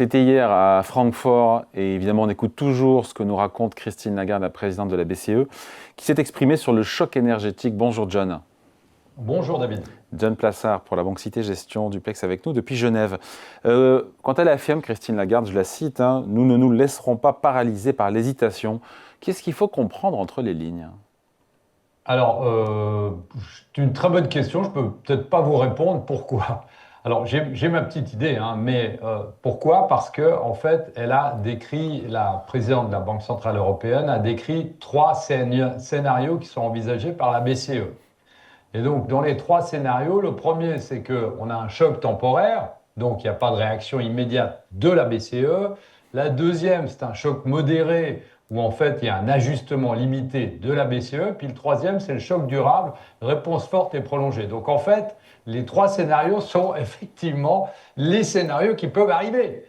C'était hier à Francfort et évidemment on écoute toujours ce que nous raconte Christine Lagarde, la présidente de la BCE, qui s'est exprimée sur le choc énergétique. Bonjour John. Bonjour David. John Plassard pour la Banque Cité Gestion Duplex avec nous depuis Genève. Quand elle affirme, Christine Lagarde, je la cite, nous ne nous laisserons pas paralyser par l'hésitation. Qu'est-ce qu'il faut comprendre entre les lignes ? Alors, c'est une très bonne question. Je peux peut-être pas vous répondre. Pourquoi? Alors, j'ai ma petite idée, mais pourquoi? Parce que en fait, la présidente de la Banque centrale européenne a décrit trois scénarios qui sont envisagés par la BCE. Et donc, dans les trois scénarios, le premier, c'est qu'on a un choc temporaire, donc il n'y a pas de réaction immédiate de la BCE. La deuxième, c'est un choc modéré, où en fait, il y a un ajustement limité de la BCE. Puis le troisième, c'est le choc durable, réponse forte et prolongée. Donc en fait, les trois scénarios sont effectivement les scénarios qui peuvent arriver.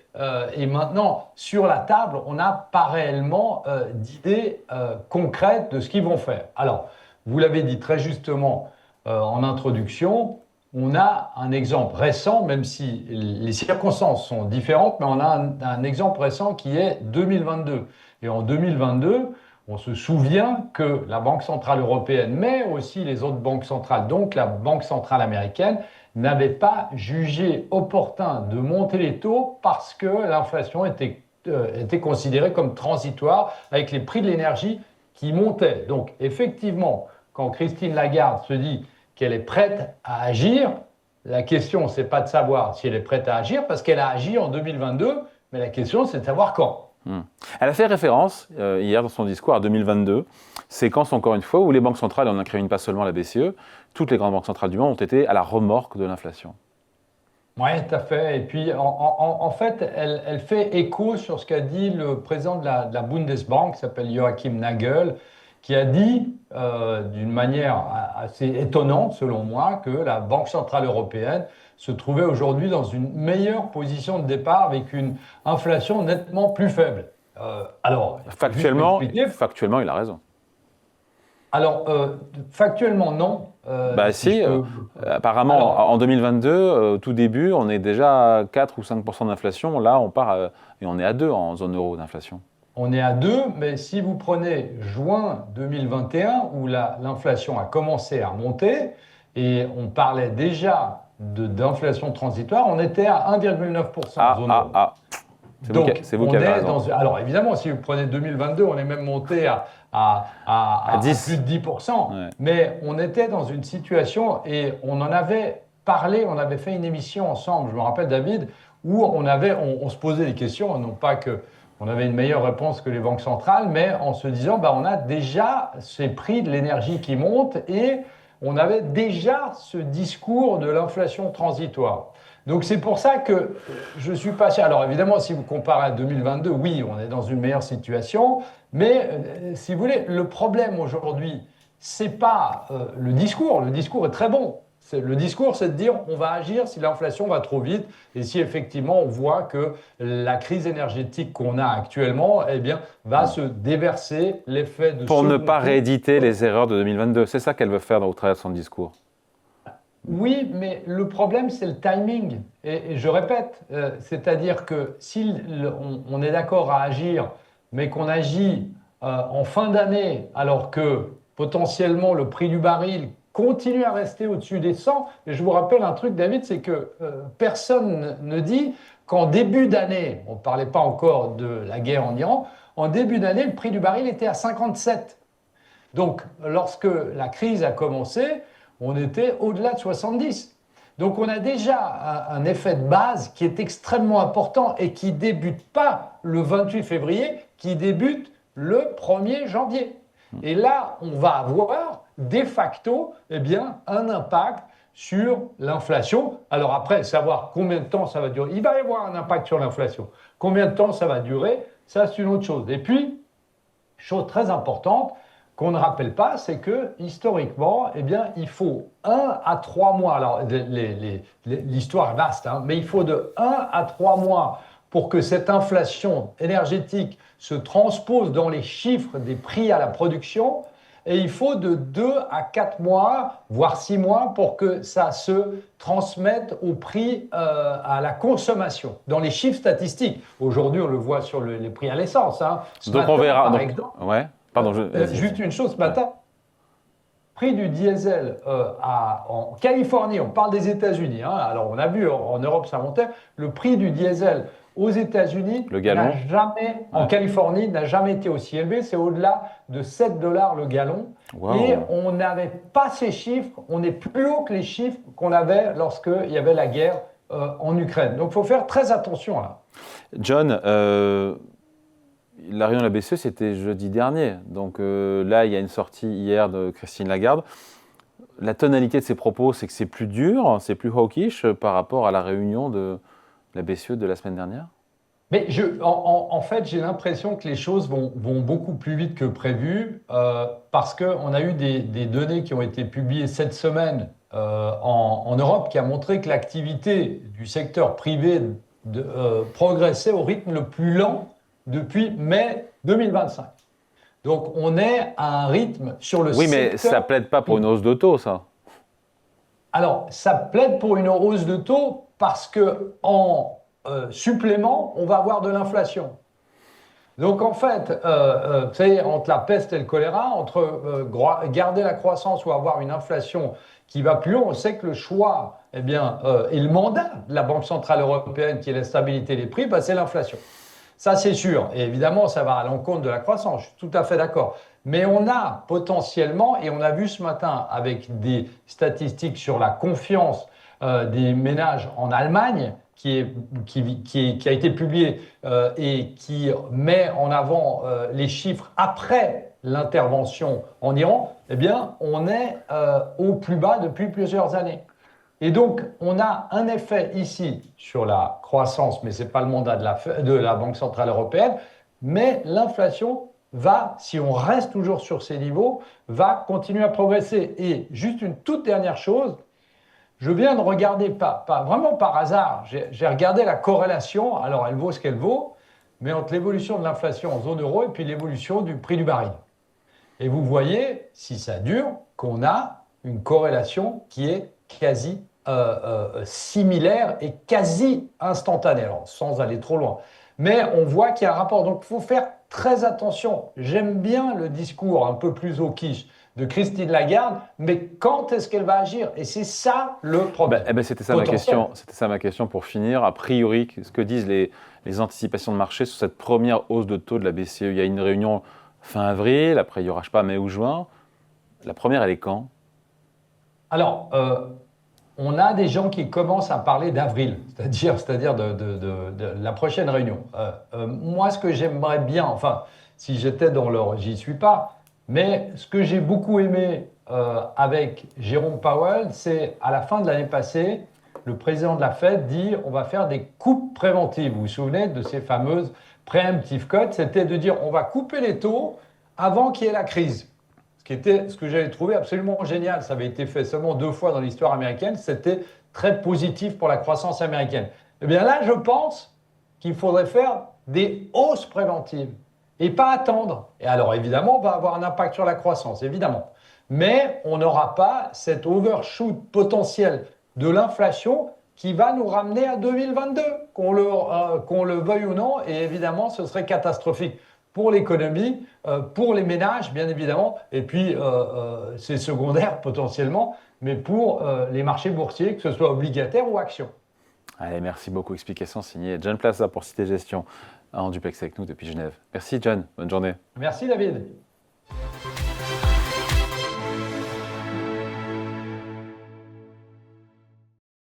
Et maintenant, sur la table, on n'a pas réellement d'idées concrètes de ce qu'ils vont faire. Alors, vous l'avez dit très justement, en introduction, on a un exemple récent, même si les circonstances sont différentes, mais on a un exemple récent qui est 2022. Et en 2022, on se souvient que la Banque centrale européenne, mais aussi les autres banques centrales, donc la Banque centrale américaine, n'avaient pas jugé opportun de monter les taux parce que l'inflation était considérée comme transitoire avec les prix de l'énergie qui montaient. Donc effectivement, quand Christine Lagarde se dit qu'elle est prête à agir, la question, c'est pas de savoir si elle est prête à agir, parce qu'elle a agi en 2022, mais la question, c'est de savoir quand. Elle a fait référence hier dans son discours à 2022, séquence encore une fois où les banques centrales, et on n'incrimine pas seulement la BCE, toutes les grandes banques centrales du monde ont été à la remorque de l'inflation. Oui, tout à fait. Et puis, en fait, elle fait écho sur ce qu'a dit le président de la Bundesbank, qui s'appelle Joachim Nagel, qui a dit d'une manière assez étonnante, selon moi, que la Banque centrale européenne se trouvait aujourd'hui dans une meilleure position de départ avec une inflation nettement plus faible. Factuellement, il a raison. Alors, factuellement, non. Apparemment, en 2022, au tout début, on est déjà à 4 ou 5% d'inflation. Là, on part et on est à 2 en zone euro d'inflation. On est à 2, mais si vous prenez juin 2021, où l'inflation a commencé à monter, et on parlait déjà d'inflation transitoire, on était à 1,9% en zone euro. C'est vous qui avez raison. Alors évidemment, si vous prenez 2022, on est même monté à 10. plus de 10%. Ouais. Mais on était dans une situation, et on en avait parlé, on avait fait une émission ensemble, je me rappelle David, où on se posait des questions, non pas qu'on avait une meilleure réponse que les banques centrales, mais en se disant, on a déjà ces prix de l'énergie qui montent et on avait déjà ce discours de l'inflation transitoire. Donc c'est pour ça que je suis pas sûr. Alors évidemment, si vous comparez à 2022, oui, on est dans une meilleure situation, mais si vous voulez, le problème aujourd'hui, c'est pas le discours. Le discours est très bon. Le discours, c'est de dire on va agir si l'inflation va trop vite et si effectivement on voit que la crise énergétique qu'on a actuellement va se déverser l'effet de Pour ne pas rééditer les erreurs de 2022. C'est ça qu'elle veut faire au travers de son discours. Oui, mais le problème, c'est le timing. Et je répète, c'est-à-dire que si on est d'accord à agir, mais qu'on agit en fin d'année, alors que potentiellement le prix du baril continue à rester au-dessus des 100, et je vous rappelle un truc, David, c'est que personne ne dit qu'en début d'année, on ne parlait pas encore de la guerre en Iran, en début d'année, le prix du baril était à 57. Donc, lorsque la crise a commencé, on était au-delà de 70. Donc on a déjà un effet de base qui est extrêmement important et qui ne débute pas le 28 février, qui débute le 1er janvier. Et là, on va avoir de facto un impact sur l'inflation. Alors après, savoir combien de temps ça va durer, il va y avoir un impact sur l'inflation. Combien de temps ça va durer, ça c'est une autre chose. Et puis, chose très importante, qu'on ne rappelle pas, c'est que historiquement, il faut 1 à 3 mois. Alors, l'histoire est vaste, mais il faut de 1 à 3 mois pour que cette inflation énergétique se transpose dans les chiffres des prix à la production. et il faut de 2 à 4 mois, voire 6 mois, pour que ça se transmette au prix à la consommation, dans les chiffres statistiques. Aujourd'hui, on le voit sur les prix à l'essence. Hein. Donc on verra. Par exemple, ouais. Pardon, juste une chose, ce matin, prix du diesel en Californie, on parle des États-Unis, hein, alors on a vu en Europe ça montait, le prix du diesel aux États-Unis en Californie n'a jamais été aussi élevé, c'est au-delà de 7 dollars le gallon. Wow. Et on n'avait pas ces chiffres, on est plus haut que les chiffres qu'on avait lorsqu'il y avait la guerre en Ukraine. Donc il faut faire très attention là. John, la réunion de la BCE, c'était jeudi dernier. Donc là, il y a une sortie hier de Christine Lagarde. La tonalité de ses propos, c'est que c'est plus dur, c'est plus hawkish par rapport à la réunion de la BCE de la semaine dernière. Mais en fait, j'ai l'impression que les choses vont beaucoup plus vite que prévu parce qu'on a eu des données qui ont été publiées cette semaine en Europe qui a montré que l'activité du secteur privé progressait au rythme le plus lent depuis mai 2025. Donc, on est à un rythme sur le secteur... Oui, mais ça ne plaide pas pour une hausse de taux, ça. Alors, ça plaide pour une hausse de taux parce qu'en supplément, on va avoir de l'inflation. Donc, en fait, vous savez, entre la peste et le choléra, entre garder la croissance ou avoir une inflation qui va plus haut, on sait que le choix et le mandat de la Banque Centrale Européenne, qui est la stabilité des prix, c'est l'inflation. Ça, c'est sûr. Et évidemment, ça va à l'encontre de la croissance. Je suis tout à fait d'accord. Mais on a potentiellement, et on a vu ce matin avec des statistiques sur la confiance des ménages en Allemagne, qui a été publiée et qui met en avant les chiffres après l'intervention en Iran, eh bien, on est au plus bas depuis plusieurs années. Et donc, on a un effet ici sur la croissance, mais ce n'est pas le mandat de la Banque Centrale Européenne, mais l'inflation va, si on reste toujours sur ces niveaux, va continuer à progresser. Et juste une toute dernière chose, je viens de regarder, pas vraiment par hasard, j'ai regardé la corrélation, alors elle vaut ce qu'elle vaut, mais entre l'évolution de l'inflation en zone euro et puis l'évolution du prix du baril. Et vous voyez, si ça dure, qu'on a une corrélation qui est quasi similaire et quasi instantanée, alors sans aller trop loin. Mais on voit qu'il y a un rapport, donc il faut faire très attention. J'aime bien le discours un peu plus hawkish de Christine Lagarde, mais quand est-ce qu'elle va agir? Et c'est ça le problème. C'était ça ma question. C'était ça ma question pour finir. A priori, ce que disent les anticipations de marché sur cette première hausse de taux de la BCE? Il y a une réunion fin avril, après il n'y aura, je sais pas, mai ou juin. La première, elle est quand? Alors, on a des gens qui commencent à parler d'avril, c'est-à-dire de la prochaine réunion. Moi, ce que j'aimerais bien, enfin, si j'étais dans leur... J'y suis pas, mais ce que j'ai beaucoup aimé avec Jérôme Powell, c'est à la fin de l'année passée, le président de la Fed dit on va faire des coupes préventives. Vous vous souvenez de ces fameuses preemptive cuts? C'était de dire on va couper les taux avant qu'il y ait la crise. Ce que j'avais trouvé absolument génial, ça avait été fait seulement 2 fois dans l'histoire américaine, c'était très positif pour la croissance américaine. Eh bien là, je pense qu'il faudrait faire des hausses préventives et pas attendre. Et alors évidemment, on va avoir un impact sur la croissance, évidemment. Mais on n'aura pas cet overshoot potentiel de l'inflation qui va nous ramener à 2022, qu'on le veuille ou non, et évidemment, ce serait catastrophique pour l'économie, pour les ménages, bien évidemment, et puis c'est secondaire potentiellement, mais pour les marchés boursiers, que ce soit obligataire ou action. Allez, merci beaucoup. Explication signée John Plaza pour Cité Gestion en duplex avec nous depuis Genève. Merci John, bonne journée. Merci David.